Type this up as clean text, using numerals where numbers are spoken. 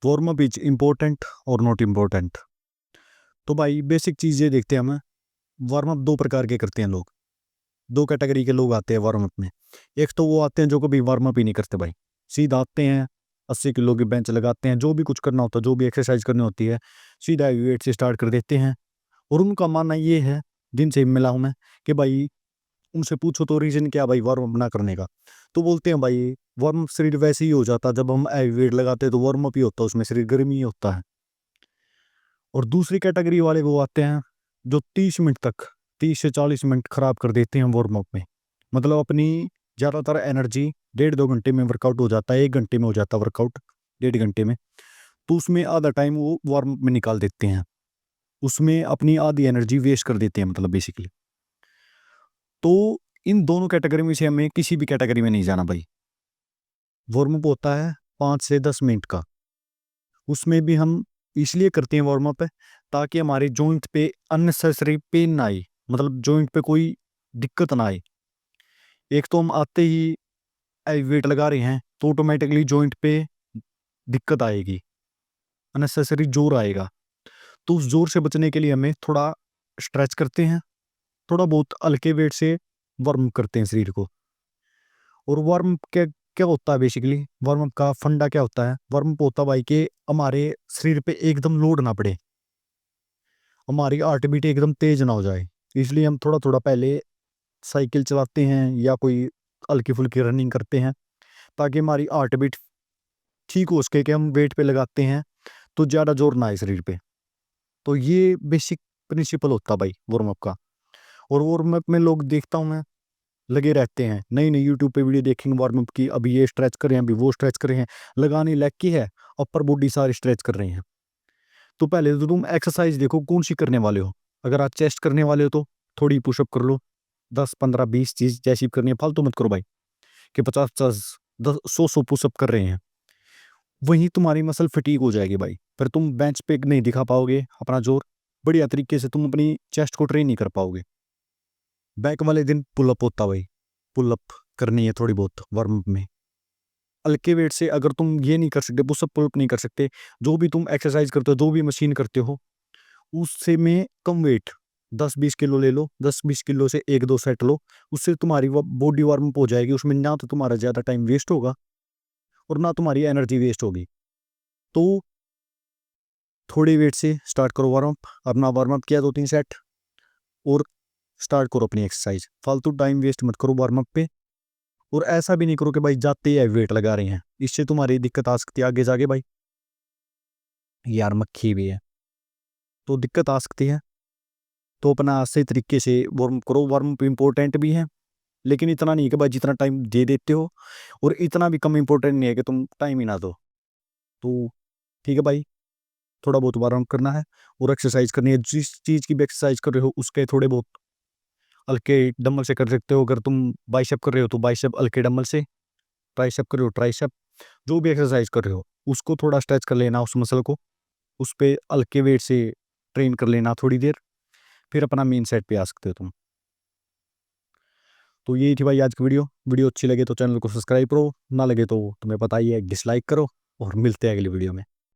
Warm up is important और not important. तो भाई बेसिक चीज़ ये देखते हैं हम। वार्म अप दो प्रकार के करते हैं लोग। दो कैटेगरी के लोग आते हैं वार्म अप में। एक तो वो आते हैं जो कभी वार्म अप ही नहीं करते भाई, सीधा आते हैं 80 किलो की बेंच लगाते हैं, जो भी कुछ करना होता है, जो भी एक्सरसाइज करनी होती है, सीधा हैवी वेट से स्टार्ट कर देते हैं। और उनका मानना ये है, जिनसे मिला हूँ मैं, कि भाई उनसे पूछो तो रीज़न क्या भाई वार्म अप ना करने का, तो बोलते हैं भाई वार्म अप शरीर वैसे ही हो जाता, जब हम हैवी वेट लगाते हैं तो वार्म अप ही होता है, उसमें शरीर गर्मी ही होता है। और दूसरी कैटेगरी वाले वो आते हैं जो 30 मिनट तक, 30 से 40 मिनट खराब कर देते हैं वार्म अप में। मतलब अपनी ज़्यादातर एनर्जी 1.5-2 घंटे में वर्कआउट हो जाता है, 1 घंटे में हो जाता है वर्कआउट, 1.5 घंटे में। तो उसमें आधा टाइम वो वार्म अप में निकाल देते हैं, उसमें अपनी आधी एनर्जी वेस्ट कर देते हैं मतलब बेसिकली। तो इन दोनों कैटेगरी में से हमें किसी भी कैटेगरी में नहीं जाना भाई। वार्म अप होता है 5 से 10 मिनट का, उसमें भी हम इसलिए करते हैं वार्म अप ताकि हमारे जॉइंट पे अननेसेसरी पेन ना आए, मतलब जॉइंट पे कोई दिक्कत ना आए। एक तो हम आते ही हैवी वेट लगा रहे हैं तो ऑटोमेटिकली जॉइंट पे दिक्कत आएगी, अननेसेसरी जोर आएगा। तो उस जोर से बचने के लिए हमें थोड़ा स्ट्रेच करते हैं, थोड़ा बहुत हल्के वेट से वार्म करते हैं शरीर को। और वार्म क्या क्या होता है बेसिकली, वार्म अप का फंडा क्या होता है? वार्म अप होता है भाई कि हमारे शरीर पे एकदम लोड ना पड़े, हमारी हार्ट बीट एकदम तेज ना हो जाए, इसलिए हम थोड़ा थोड़ा पहले साइकिल चलाते हैं या कोई हल्की फुल्की रनिंग करते हैं, ताकि हमारी हार्ट बीट ठीक हो सके, कि हम वेट पे लगाते हैं तो ज़्यादा जोर ना आए शरीर पे। तो ये बेसिक प्रिंसिपल होता भाई वार्म अप का। और वार्म अप में लोग देखता हूँ मैं लगे रहते हैं, नई नई यूट्यूब पे वीडियो देखेंगे वार्म अप की, अभी ये स्ट्रेच कर रहे हैं, अभी वो स्ट्रेच कर रहे हैं, लगानी लेग की है, अपर बॉडी सारी स्ट्रेच कर रहे हैं। तो पहले तो तुम एक्सरसाइज देखो कौन सी करने वाले हो। अगर आप चेस्ट करने वाले हो तो थोड़ी पुशअप कर लो, 10 15 20 चीज जैसी करनी है, फालतू मत करो भाई कि 50 50 10 100 पुशअप कर रहे हैं। वहीं तुम्हारी मसल फटीक हो जाएगी भाई, फिर तुम बेंच पे नहीं दिखा पाओगे अपना जोर, बढ़िया तरीके से तुम अपनी चेस्ट को ट्रेन नहीं कर पाओगे। बैक वाले दिन पुलअप होता भाई, पुलअप करनी है थोड़ी बहुत वार्म अप में। हल्के वेट से अगर तुम ये नहीं कर सकते, पुशअप पुलअप नहीं कर सकते, जो भी तुम एक्सरसाइज करते हो, जो भी मशीन करते हो, उससे में कम वेट 10 20 किलो ले लो, 10 20 किलो से 1 2 सेट लो, उससे तुम्हारी वो बॉडी वार्म अप हो जाएगी। उसमें ना तो तुम्हारा ज़्यादा टाइम वेस्ट होगा और ना तुम्हारी एनर्जी वेस्ट होगी। तो थोड़ी वेट से स्टार्ट करो वार्म अप, अपना वार्म अप किया 2 3 सेट, और स्टार्ट करो अपनी एक्सरसाइज। फालतू टाइम वेस्ट मत करो वार्म अप पे। और ऐसा भी नहीं करो कि भाई जाते ही वेट लगा रहे हैं, इससे तुम्हारी दिक्कत आ सकती है आगे जाके भाई। यार मक्खी भी है तो दिक्कत आ सकती है। तो अपना सही तरीके से वार्म करो। वार्म अप इम्पोर्टेंट भी है, लेकिन इतना नहीं है कि भाई जितना टाइम दे देते हो, और इतना भी कम इम्पोर्टेंट नहीं है कि तुम टाइम ही ना दो। तो ठीक है भाई, थोड़ा बहुत वार्म अप करना है और एक्सरसाइज करनी है। जिस चीज़ की भी एक्सरसाइज कर रहे हो उसके थोड़े बहुत हल्के डंबल से कर सकते हो। अगर तुम बाइसेप कर रहे हो तो बाइसेप हल्के डंबल से, ट्राइसेप कर रहे हो ट्राइसेप, जो भी एक्सरसाइज कर रहे हो उसको थोड़ा स्ट्रेच कर लेना, उस मसल को उस पे हल्के वेट से ट्रेन कर लेना थोड़ी देर, फिर अपना मेन सेट पे आ सकते हो तुम। तो यही थी भाई आज की वीडियो। वीडियो अच्छी लगे तो चैनल को सब्सक्राइब करो, ना लगे तो तुम्हें पता ही है डिसलाइक करो, और मिलते हैं अगली वीडियो में।